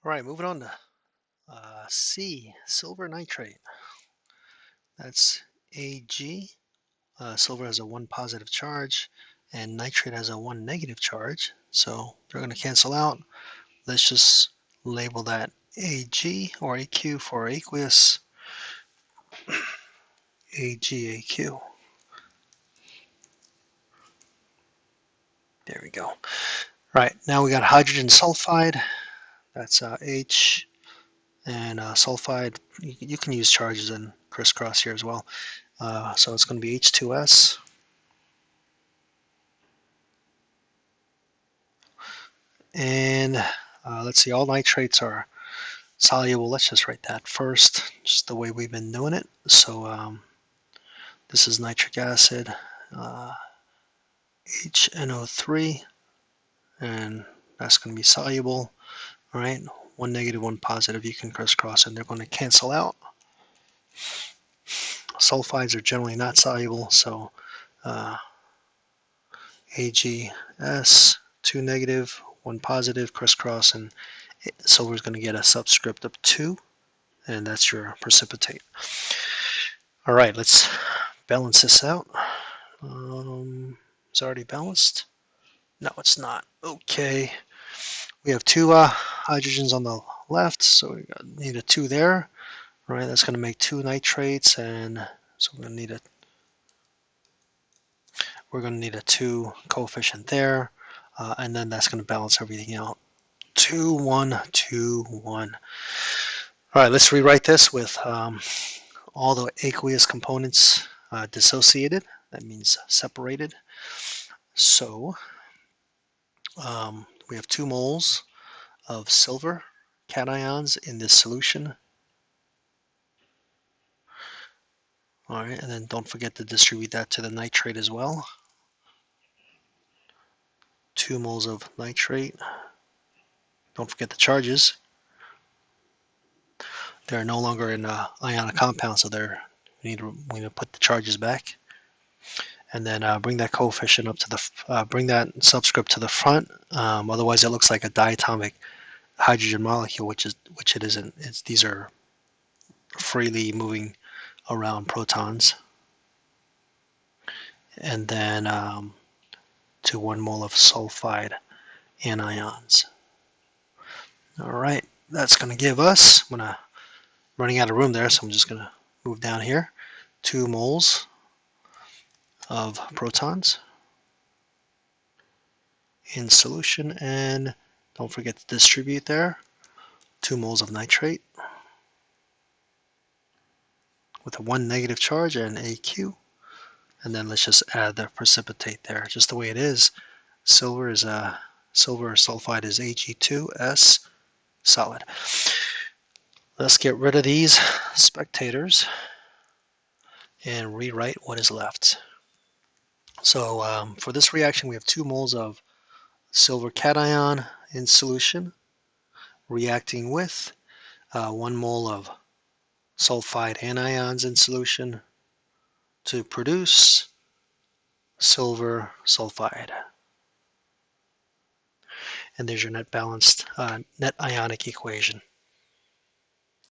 All right, moving on to C, silver nitrate. That's Ag. Silver has a 1 positive charge, and nitrate has a 1 negative charge. So they're going to cancel out. Let's just label that Ag or Aq for aqueous. AgAQ. There we go. Right, now we got hydrogen sulfide. That's H, and sulfide, you can use charges in crisscross here as well. So it's going to be H2S. And let's see, all nitrates are soluble. Let's just write that first, just the way we've been doing it. So this is nitric acid, HNO3, and that's going to be soluble. All right, 1 negative, 1 positive, you can crisscross, and they're going to cancel out. Sulfides are generally not soluble, so AgS, 2 negative, 1 positive, crisscross, and silver is going to get a subscript of 2, and that's your precipitate. All right, let's balance this out. It's already balanced. No, it's not. Okay, we have 2 hydrogens on the left, so we need a 2 there. All right, that's going to make 2 nitrates, and so we're going to need a 2 coefficient there, and then that's going to balance everything out. 2, 1, 2, 1. All right, let's rewrite this with all the aqueous components dissociated. That means separated. So we have 2 moles of silver cations in this solution. All right, and then don't forget to distribute that to the nitrate as well. 2 moles of nitrate. Don't forget the charges. They're no longer in ionic compound, so we need to put the charges back. And then bring that coefficient up to the, bring that subscript to the front. Otherwise, it looks like a diatomic hydrogen molecule, which it isn't. These are freely moving around protons. And then to 1 mole of sulfide anions. All right, that's going to give us, running out of room there, so I'm just going to move down here, 2 moles of protons in solution, and don't forget to distribute there, 2 moles of nitrate with a 1 negative charge and AQ, and then let's just add the precipitate there, just the way it is. Silver sulfide is Ag2S solid. Let's get rid of these spectators and rewrite what is left. So for this reaction, we have 2 moles of silver cation in solution reacting with 1 mole of sulfide anions in solution to produce silver sulfide. And there's your net balanced net ionic equation.